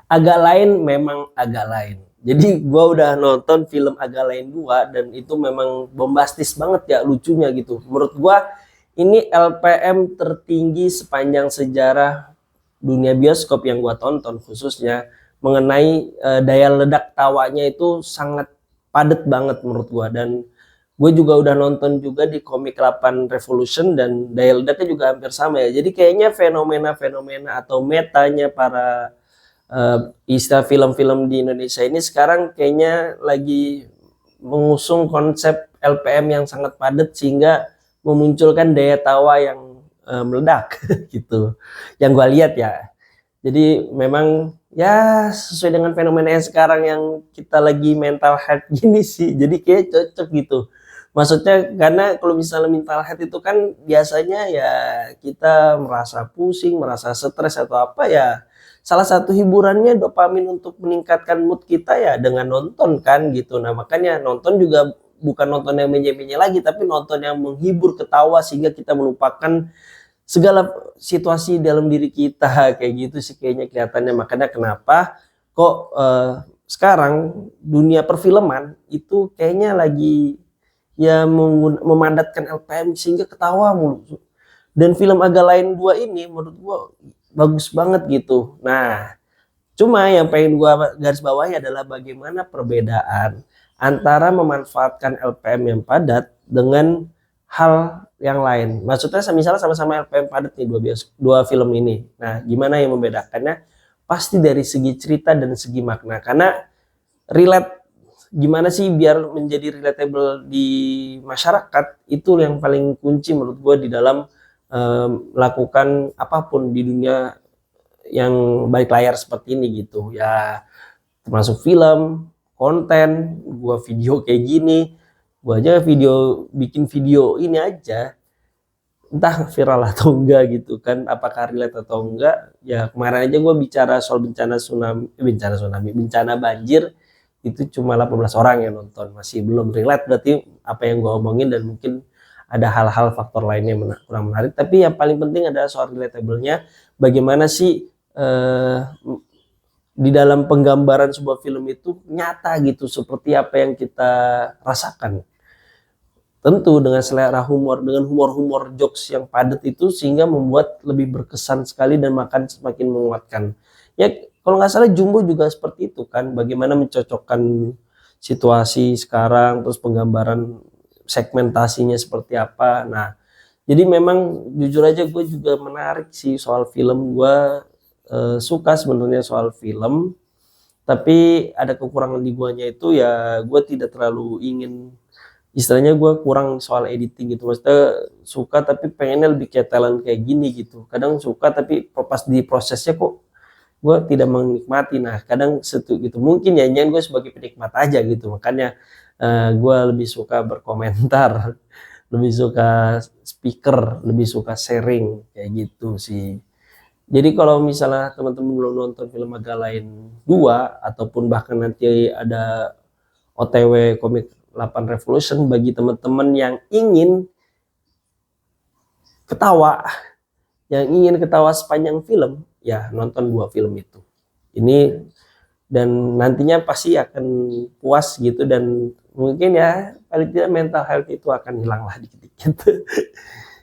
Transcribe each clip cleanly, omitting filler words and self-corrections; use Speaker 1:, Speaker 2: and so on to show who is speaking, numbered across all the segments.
Speaker 1: Agak lain, memang agak lain. Jadi gua udah nonton film Agak Lain 2 dan itu memang bombastis banget ya lucunya gitu. Menurut gua ini LPM tertinggi sepanjang sejarah dunia bioskop yang gua tonton, khususnya mengenai daya ledak tawanya itu sangat padet banget menurut gua. Dan gue juga udah nonton juga di Komik 8 Revolution dan daya ledaknya juga hampir sama ya. Jadi kayaknya fenomena-fenomena atau metanya para istilah film-film di Indonesia ini sekarang kayaknya lagi mengusung konsep LPM yang sangat padat sehingga memunculkan daya tawa yang meledak gitu. Yang gue lihat ya. Jadi memang ya sesuai dengan fenomena yang sekarang yang kita lagi mental health gini sih. Jadi kayak cocok gitu. Maksudnya karena kalau misalnya mental health itu kan biasanya ya kita merasa pusing, merasa stres atau apa ya. Salah satu hiburannya dopamin untuk meningkatkan mood kita ya dengan nonton kan gitu. Nah makanya nonton juga bukan nonton yang menye-menye lagi, tapi nonton yang menghibur, ketawa sehingga kita melupakan segala situasi dalam diri kita kayak gitu sih kayaknya kelihatannya. Makanya kenapa kok sekarang dunia perfilman itu kayaknya lagi ya memandatkan LPM sehingga ketawa mulu. Dan film Agak Lain 2 ini menurut gua bagus banget gitu. Nah, cuma yang pengen gua garis bawahi adalah bagaimana perbedaan antara memanfaatkan LPM yang padat dengan hal yang lain. Maksudnya misalnya sama-sama LPM padat nih dua film ini. Nah, gimana yang membedakannya? Pasti dari segi cerita dan segi makna. Karena relate gimana sih biar menjadi relatable di masyarakat itu yang paling kunci menurut gue di dalam melakukan apapun di dunia yang balik layar seperti ini gitu ya, termasuk film, konten, gua video kayak gini, gua aja bikin video ini aja entah viral atau enggak gitu kan, apakah relate atau enggak ya. Kemarin aja gua bicara soal bencana banjir itu cuma 18 orang yang nonton, masih belum relate berarti apa yang gua omongin, dan mungkin ada hal-hal faktor lainnya yang kurang menarik. Tapi yang paling penting adalah soal relatable-nya, bagaimana sih di dalam penggambaran sebuah film itu nyata gitu seperti apa yang kita rasakan. Tentu dengan selera humor, dengan humor-humor jokes yang padat itu sehingga membuat lebih berkesan sekali dan makan semakin menguatkan. Ya kalau nggak salah Jumbo juga seperti itu kan, bagaimana mencocokkan situasi sekarang, terus penggambaran segmentasinya seperti apa. Nah, jadi memang jujur aja gue juga menarik sih soal film. Gue suka sebenarnya soal film, tapi ada kekurangan di guanya itu ya gue tidak terlalu ingin, istilahnya gue kurang soal editing gitu. Maksudnya suka tapi pengennya lebih kayak talent kayak gini gitu. Kadang suka tapi pas di prosesnya kok gue tidak menikmati. Nah kadang gitu. Mungkin ya gue sebagai penikmat aja gitu. Makanya gue lebih suka berkomentar, lebih suka speaker, lebih suka sharing kayak gitu sih. Jadi kalau misalnya teman-teman belum nonton film Agak Lain 2 ataupun bahkan nanti ada OTW Komik 8 Revolution, bagi teman-teman yang ingin ketawa, sepanjang film, ya nonton 2 film itu. Ini dan nantinya pasti akan puas gitu, dan mungkin ya paling tidak mental health itu akan hilang lah dikit-dikit.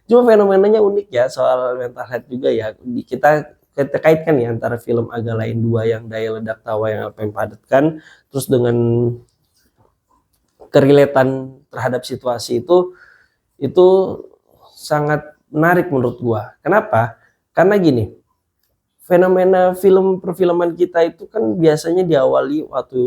Speaker 1: Cuma fenomenanya unik ya soal mental health juga ya. Kita kaitkan ya antara film Agak Lain 2 yang daya ledak tawa yang LPM padatkan, terus dengan kerelatan terhadap situasi itu sangat menarik menurut gua. Kenapa? Karena gini, fenomena film perfilman kita itu kan biasanya diawali waktu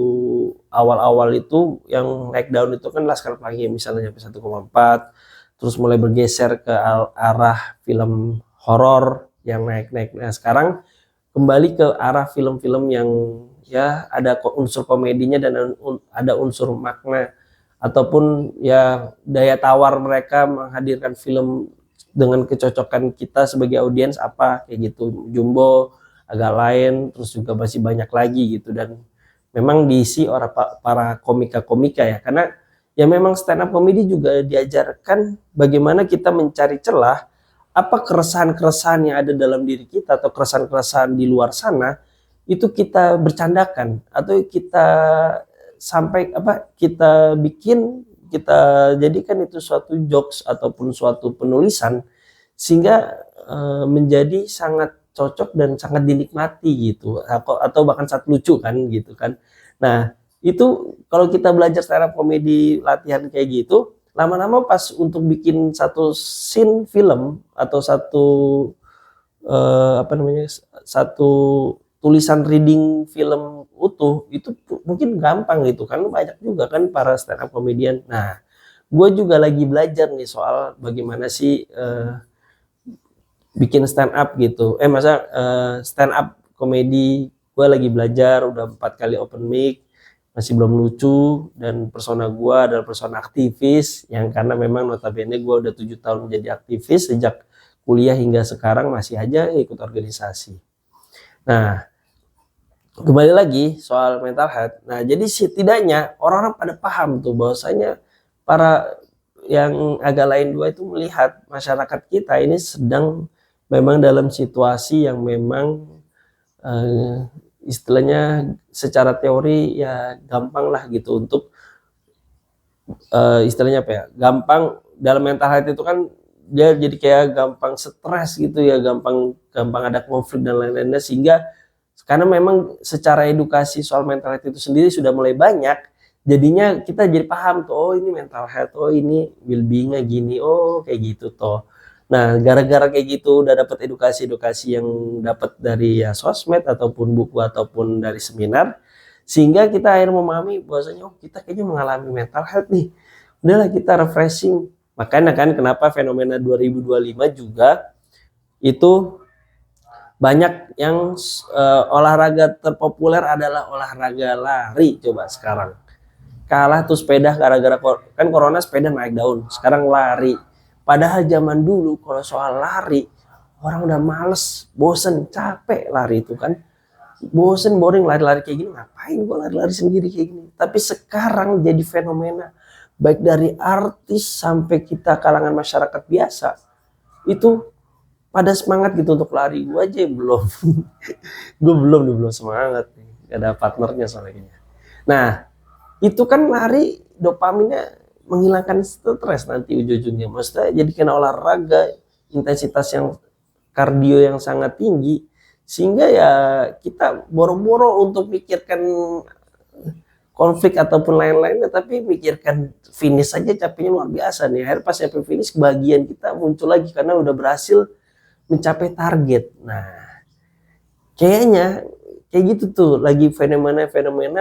Speaker 1: awal-awal itu yang naik daun itu kan Laskar Pelangi misalnya sampai 1,4, terus mulai bergeser ke arah film horor yang naik-naik. Nah sekarang kembali ke arah film-film yang ya ada unsur komedinya dan ada unsur makna, ataupun ya daya tawar mereka menghadirkan film dengan kecocokan kita sebagai audiens apa kayak gitu. Jumbo, Agak Lain, terus juga masih banyak lagi gitu, dan memang diisi oleh para komika-komika ya, karena ya memang stand up comedy juga diajarkan bagaimana kita mencari celah apa keresahan-keresahan yang ada dalam diri kita atau keresahan-keresahan di luar sana itu kita bercandakan atau kita sampai kita bikin, kita jadikan itu suatu jokes ataupun suatu penulisan sehingga menjadi sangat cocok dan sangat dinikmati gitu, atau bahkan sangat lucu kan gitu kan. Nah itu kalau kita belajar stand up komedi latihan kayak gitu, lama-lama pas untuk bikin satu scene film atau satu satu tulisan reading film utuh itu mungkin gampang gitu kan, banyak juga kan para stand up comedian. Nah gue juga lagi belajar nih soal bagaimana sih bikin stand up gitu, stand up komedi. Gue lagi belajar, udah 4 kali open mic, masih belum lucu, dan persona gue adalah persona aktivis yang karena memang notabene gue udah 7 tahun menjadi aktivis sejak kuliah hingga sekarang masih aja ikut organisasi. Nah kembali lagi soal mental health. Nah jadi setidaknya orang-orang pada paham tuh bahwasanya para yang agak lain dua itu melihat masyarakat kita ini sedang memang dalam situasi yang memang istilahnya secara teori ya gampang lah gitu untuk istilahnya gampang dalam mental health itu kan dia jadi kayak gampang stres gitu ya, gampang ada konflik dan lain-lainnya, sehingga karena memang secara edukasi soal mental health itu sendiri sudah mulai banyak, jadinya kita jadi paham tuh, oh ini mental health, oh ini well-beingnya gini, oh kayak gitu toh. Nah gara-gara kayak gitu udah dapat edukasi yang dapat dari ya sosmed ataupun buku ataupun dari seminar, sehingga kita akhirnya memahami bahwasanya oh kita kayaknya mengalami mental health nih, udahlah kita refreshing. Makanya kan kenapa fenomena 2025 juga itu banyak yang olahraga terpopuler adalah olahraga lari. Coba sekarang kalah tuh sepeda, gara-gara kan corona sepeda naik daun, sekarang lari. Padahal zaman dulu kalau soal lari orang udah males, bosen, capek lari itu kan, bosen, boring lari-lari kayak gini, ngapain gua lari-lari sendiri kayak gini. Tapi sekarang jadi fenomena baik dari artis sampai kita kalangan masyarakat biasa itu pada semangat gitu untuk lari. Gue aja belum gue belum semangat nih, gak ada partnernya soalnya. Nah itu kan lari dopaminnya menghilangkan stres nanti ujung-ujungnya, maksudnya jadi kena olahraga intensitas yang kardio yang sangat tinggi, sehingga ya kita boro-boro untuk mikirkan konflik ataupun lain-lainnya, tapi mikirkan finish saja capeknya luar biasa nih. Akhirnya pas sampai finish kebahagiaan kita muncul lagi karena udah berhasil mencapai target. Nah kayaknya kayak gitu tuh lagi fenomena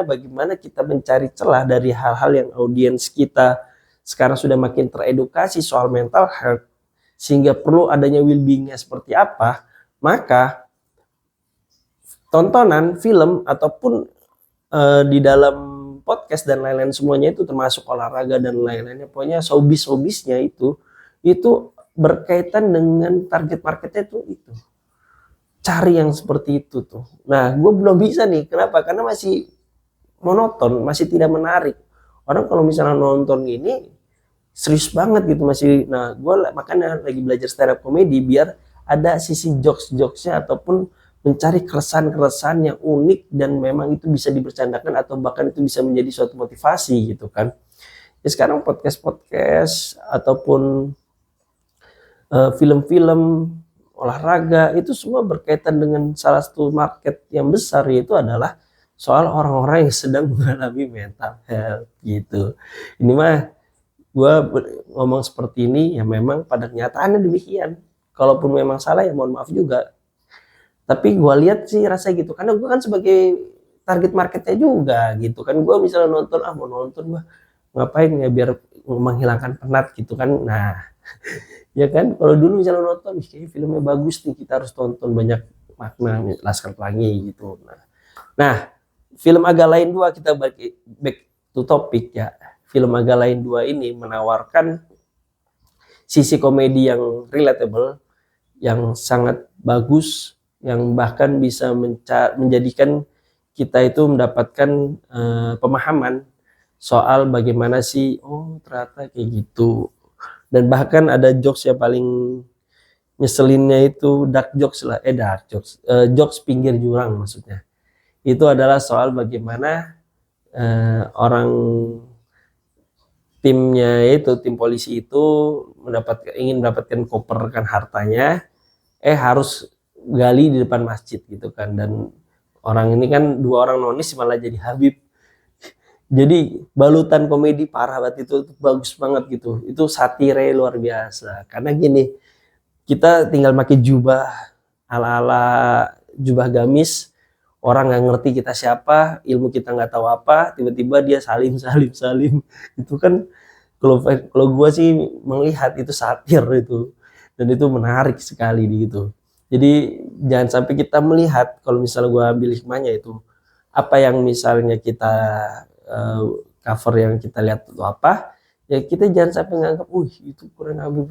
Speaker 1: bagaimana kita mencari celah dari hal-hal yang audiens kita sekarang sudah makin teredukasi soal mental health, sehingga perlu adanya well-beingnya seperti apa. Maka tontonan film ataupun di dalam podcast dan lain-lain semuanya itu termasuk olahraga dan lain-lainnya, pokoknya showbiz-showbiznya itu berkaitan dengan target marketnya itu cari yang seperti itu tuh. Nah gue belum bisa nih, kenapa? Karena masih monoton, masih tidak menarik. Orang kalau misalnya nonton gini serius banget gitu masih. Nah gue makanya lagi belajar stand up comedy biar ada sisi jokes-jokesnya ataupun mencari keresahan-keresahan yang unik dan memang itu bisa dibercandakan atau bahkan itu bisa menjadi suatu motivasi gitu kan. Ya sekarang podcast ataupun film-film olahraga itu semua berkaitan dengan salah satu market yang besar, yaitu adalah soal orang-orang yang sedang mengalami mental health gitu. Ini mah gue ngomong seperti ini ya memang pada kenyataannya demikian. Kalaupun memang salah ya mohon maaf juga. Tapi gue lihat sih rasa gitu, karena gue kan sebagai target marketnya juga gitu kan. Gue misalnya nonton, mau nonton gue ngapain ya biar menghilangkan penat gitu kan. Nah ya kan kalau dulu misalnya nonton, kayaknya filmnya bagus nih kita harus tonton, banyak makna, Laskar Pelangi gitu. Nah film Agak Lain 2, kita back to topic ya. Film Agak Lain 2 ini menawarkan sisi komedi yang relatable, yang sangat bagus, yang bahkan bisa menjadikan kita itu mendapatkan pemahaman soal bagaimana sih, oh ternyata kayak gitu. Dan bahkan ada jokes yang paling nyeselinnya itu dark jokes lah, jokes pinggir jurang maksudnya. Itu adalah soal bagaimana orang timnya itu, tim polisi itu ingin mendapatkan koper kan hartanya, harus gali di depan masjid gitu kan. Dan orang ini kan 2 orang nonis malah jadi Habib. Jadi balutan komedi parah banget itu bagus banget gitu. Itu satire luar biasa. Karena gini, kita tinggal pakai jubah ala-ala jubah gamis, orang nggak ngerti kita siapa, ilmu kita nggak tahu apa, tiba-tiba dia salim salim salim. Itu kan kalau gue sih melihat itu satir itu, dan itu menarik sekali gitu. Jadi jangan sampai kita melihat, kalau misalnya gue ambil hikmahnya itu, apa yang misalnya kita cover yang kita lihat itu apa, ya kita jangan sampai nganggap, itu keren Habib,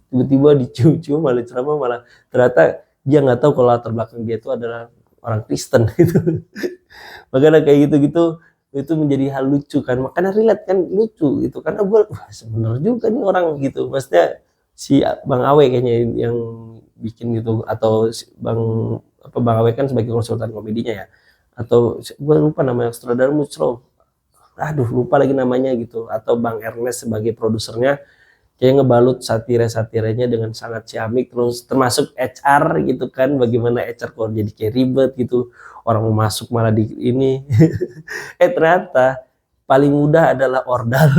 Speaker 1: tiba-tiba dicium-cium malah ceramah, malah ternyata dia nggak tahu kalau latar belakang dia itu adalah orang Kristen gitu. Makanya kayak gitu-gitu itu menjadi hal lucu kan, makanya relate kan, lucu gitu, karena gue sebenarnya juga nih orang gitu. Maksudnya si Bang Awe kayaknya yang bikin gitu, atau Bang Awe kan sebagai konsultan komedinya ya, atau gue lupa namanya, sutradara Mucro, lupa lagi namanya gitu, atau Bang Ernest sebagai produsernya, kayak ngebalut satire-satirenya dengan sangat ciamik. Terus termasuk HR gitu kan, bagaimana HR kok jadi kayak ribet gitu, orang mau masuk malah di ini. Ternyata paling mudah adalah ordal.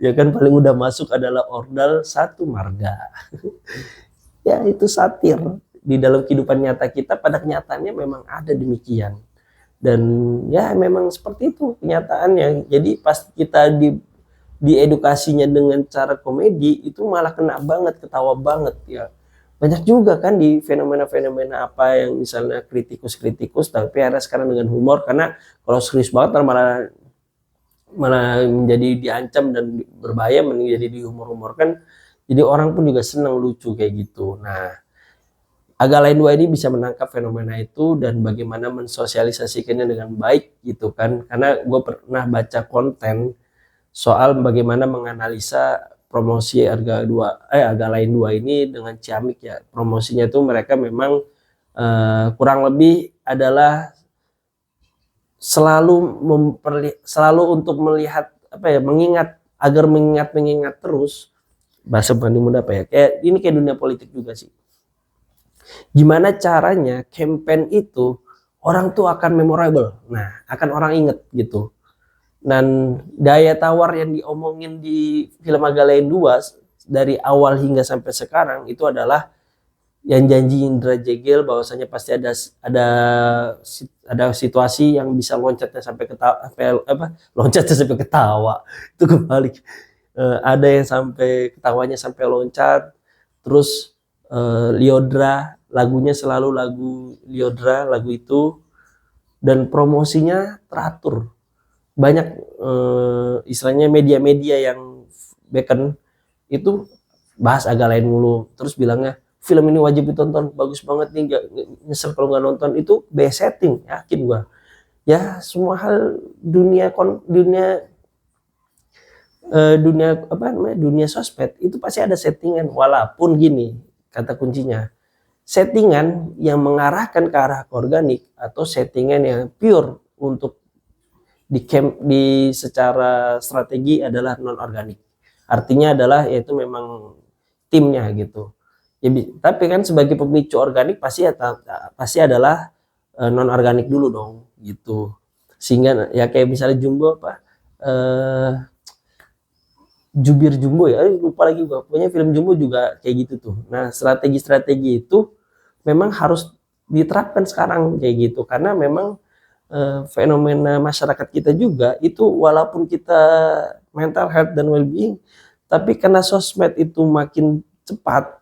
Speaker 1: Ya kan, paling mudah masuk adalah ordal satu marga. Ya itu satir di dalam kehidupan nyata kita, pada kenyataannya memang ada demikian. Dan ya memang seperti itu kenyataannya. Jadi pas kita di edukasinya dengan cara komedi, itu malah kena banget, ketawa banget ya. Banyak juga kan di fenomena-fenomena apa yang misalnya kritikus tapi ada sekarang dengan humor, karena kalau serius banget malah menjadi diancam dan berbahaya, menjadi dihumor-humorkan. Jadi orang pun juga senang lucu kayak gitu. Nah, Agak Lain 2 ini bisa menangkap fenomena itu dan bagaimana mensosialisasikannya dengan baik gitu kan. Karena gue pernah baca konten soal bagaimana menganalisa promosi Agak Lain 2 ini dengan ciamik ya. Promosinya itu mereka memang kurang lebih adalah selalu untuk melihat mengingat, agar mengingat terus. Bahasa paling mudah apa ya? Kayak dunia politik juga sih. Gimana caranya campaign itu orang tuh akan memorable. Nah, akan orang inget gitu. Dan daya tawar yang diomongin di film Agak Lain 2 dari awal hingga sampai sekarang itu adalah yang janji Indra Jegel bahwasanya pasti ada situasi yang bisa loncatnya sampai ketawa. Itu kebalik. Ada yang sampai ketawanya sampai loncat. Terus Lyodra, lagunya selalu lagu Lyodra, lagu itu, dan promosinya teratur. Banyak istilahnya media-media yang beken itu bahas Agak Lain mulu, terus bilangnya film ini wajib ditonton, bagus banget nih, gak nyesel kalau nggak nonton. Itu setting, yakin gua. Ya semua hal dunia sosmed itu pasti ada settingan. Walaupun gini, kata kuncinya, settingan yang mengarahkan ke arah organik atau settingan yang pure untuk di secara strategi adalah non organik. Artinya adalah yaitu memang timnya gitu. Ya, tapi kan sebagai pemicu organik pasti adalah non organik dulu dong gitu. Sehingga ya kayak misalnya Jumbo Jubir Jumbo ya, lupa lagi gua. Pokoknya film Jumbo juga kayak gitu tuh. Nah, strategi-strategi itu memang harus diterapkan sekarang kayak gitu, karena memang fenomena masyarakat kita juga itu, walaupun kita mental health dan well-being, tapi karena sosmed itu makin cepat,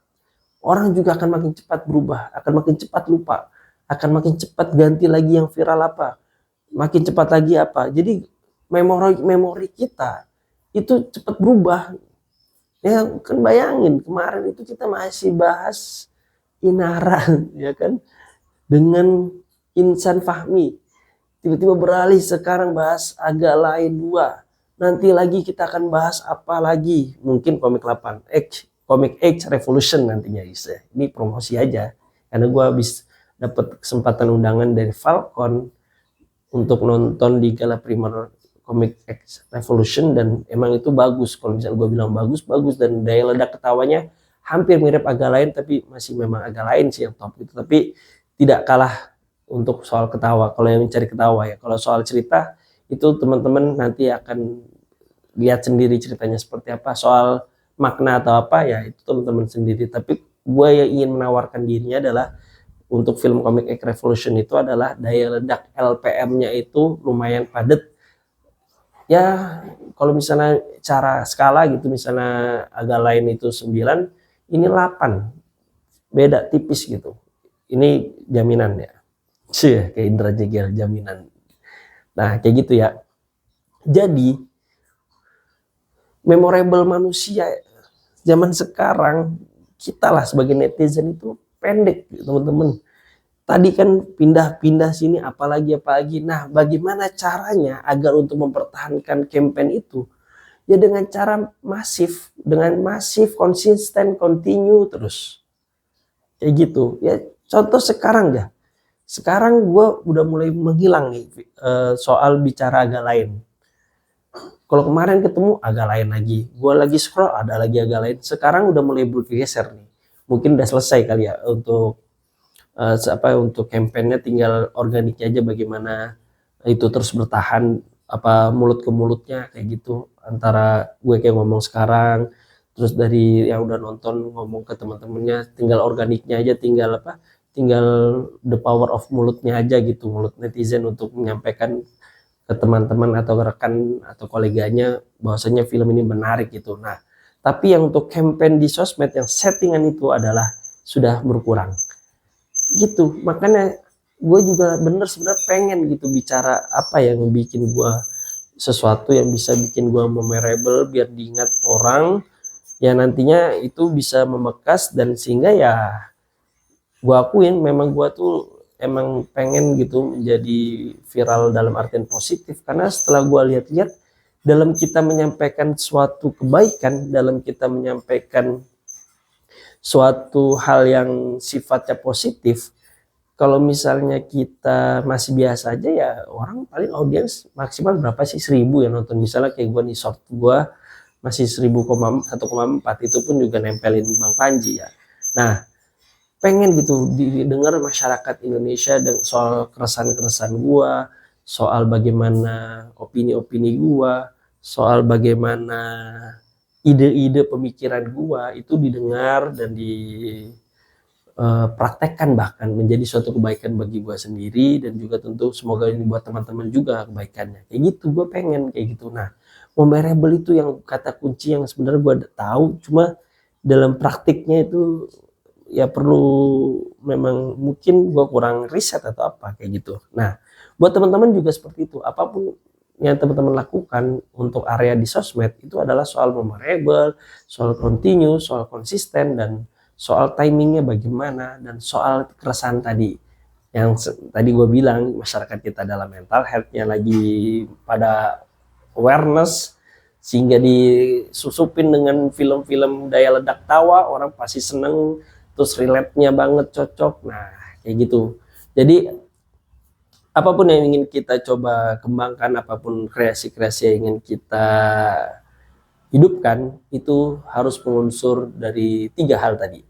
Speaker 1: orang juga akan makin cepat berubah, akan makin cepat lupa, akan makin cepat ganti lagi yang viral apa, makin cepat lagi apa. Jadi memori kita itu cepat berubah. Ya kan, bayangin kemarin itu kita masih bahas Inara ya kan, dengan Insan Fahmi, tiba-tiba beralih sekarang bahas Agak Lain 2. Nanti lagi kita akan bahas apa lagi? Mungkin Komik 8X, Komik X Revolution nantinya. Ini promosi aja, karena gue habis dapat kesempatan undangan dari Falcon untuk nonton di Gala Primer Comic X Revolution, dan emang itu bagus. Kalau misalnya gue bilang bagus dan daya ledak ketawanya hampir mirip agak lain, tapi masih memang agak lain sih yang top gitu, tapi tidak kalah untuk soal ketawa. Kalau yang mencari ketawa ya, kalau soal cerita itu teman-teman nanti akan lihat sendiri ceritanya seperti apa. Soal makna atau apa ya itu teman-teman sendiri, tapi gue yang ingin menawarkan dirinya adalah untuk film Comic X Revolution itu adalah daya ledak LPM-nya itu lumayan padat. Ya kalau misalnya cara skala gitu, misalnya agak lain itu 9, ini 8. Beda tipis gitu. Ini jaminan ya. Cih, kayak Indra Jegel, jaminan. Nah, kayak gitu ya. Jadi memorable manusia zaman sekarang, kita lah sebagai netizen itu pendek teman-teman. Tadi kan pindah-pindah sini apalagi. Nah, bagaimana caranya agar untuk mempertahankan campaign itu? Ya dengan cara masif, konsisten, continue terus. Kayak gitu. Ya contoh sekarang ya. Sekarang gue udah mulai menghilang nih soal bicara agak lain. Kalau kemarin ketemu agak lain lagi, gue lagi scroll ada lagi agak lain. Sekarang udah mulai bergeser nih. Mungkin udah selesai kali ya untuk untuk kampanyenya, tinggal organiknya aja bagaimana itu terus bertahan, apa mulut ke mulutnya kayak gitu, antara gue kayak ngomong sekarang terus dari yang udah nonton ngomong ke teman-temannya, tinggal organiknya aja, tinggal the power of mulutnya aja gitu, mulut netizen untuk menyampaikan ke teman-teman atau rekan atau koleganya bahwasanya film ini menarik gitu. Nah, tapi yang untuk campaign di sosmed yang settingan itu adalah sudah berkurang gitu. Makanya gue juga bener sebenarnya pengen gitu bicara apa yang bikin gue, sesuatu yang bisa bikin gue memorable biar diingat orang ya, nantinya itu bisa membekas, dan sehingga ya gue akuin memang gue tuh emang pengen gitu menjadi viral dalam artian positif, karena setelah gue lihat-lihat dalam kita menyampaikan suatu kebaikan, dalam kita menyampaikan suatu hal yang sifatnya positif, kalau misalnya kita masih biasa aja ya orang paling audiens maksimal berapa sih, 1000 ya nonton. Misalnya kayak gue nih, short gue masih 1,4, itu pun juga nempelin Bang Panji ya. Nah pengen gitu didengar masyarakat Indonesia soal keresahan-keresahan gue, soal bagaimana opini-opini gue, soal bagaimana ide-ide pemikiran gue itu didengar dan praktekkan, bahkan menjadi suatu kebaikan bagi gue sendiri, dan juga tentu semoga ini buat teman-teman juga kebaikannya kayak gitu. Gue pengen kayak gitu. Nah, memorable itu yang kata kunci yang sebenarnya gue tahu, cuma dalam praktiknya itu ya perlu, memang mungkin gue kurang riset atau apa kayak gitu. Nah, buat teman-teman juga seperti itu, apapun yang teman-teman lakukan untuk area di sosmed itu adalah soal memorable, soal continue, soal konsisten, dan soal timingnya bagaimana, dan soal keresahan tadi yang tadi gue bilang, masyarakat kita dalam mental health-nya lagi pada awareness, sehingga disusupin dengan film-film daya ledak tawa, orang pasti seneng, terus relate-nya banget, cocok. Nah kayak gitu. Jadi apapun yang ingin kita coba kembangkan, apapun kreasi-kreasi yang ingin kita hidupkan, itu harus mengunsur dari 3 hal tadi.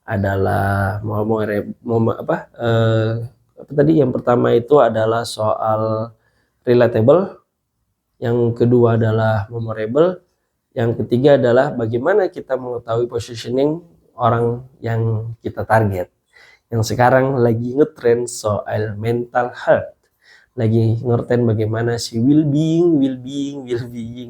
Speaker 1: Adalah apa tadi, yang pertama itu adalah soal relatable, yang kedua adalah memorable, yang ketiga adalah bagaimana kita mengetahui positioning orang yang kita target. Yang sekarang lagi ngetrend soal mental health, lagi ngerten bagaimana si well-being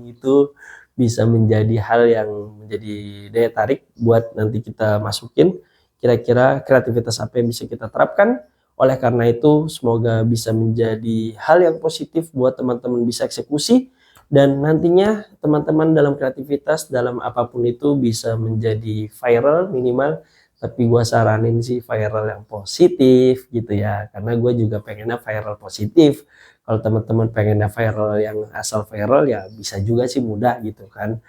Speaker 1: itu bisa menjadi hal yang menjadi daya tarik buat nanti kita masukin kira-kira kreativitas apa yang bisa kita terapkan. Oleh karena itu semoga bisa menjadi hal yang positif buat teman-teman bisa eksekusi, dan nantinya teman-teman dalam kreativitas, dalam apapun itu bisa menjadi viral minimal. Tapi gue saranin sih viral yang positif gitu ya, karena gue juga pengennya viral positif. Kalau teman-teman pengennya viral yang asal viral ya bisa juga sih, mudah gitu kan,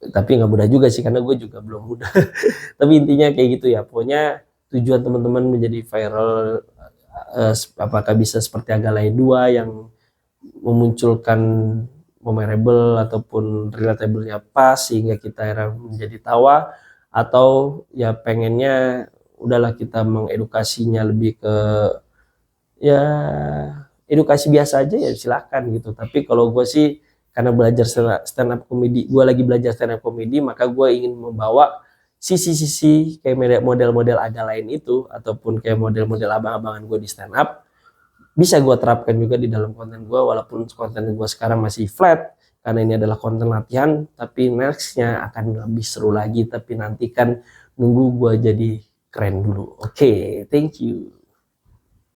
Speaker 1: tapi nggak mudah juga sih karena gue juga belum mudah. Tapi intinya kayak gitu ya, pokoknya tujuan teman-teman menjadi viral, apakah bisa seperti Agalain 2 yang memunculkan memorable ataupun relatable-nya pas sehingga kita era menjadi tawa, atau ya pengennya udahlah kita mengedukasinya lebih ke ya edukasi biasa aja ya silakan gitu. Tapi kalau gue sih karena belajar stand up comedy, gue lagi belajar stand up comedy, maka gue ingin membawa sisi-sisi kayak model-model agak lain itu ataupun kayak model-model abang-abangan gue di stand up bisa gue terapkan juga di dalam konten gue, walaupun konten gue sekarang masih flat karena ini adalah konten latihan, tapi nextnya akan lebih seru lagi. Tapi nanti kan nunggu gue jadi keren dulu. Oke, thank you.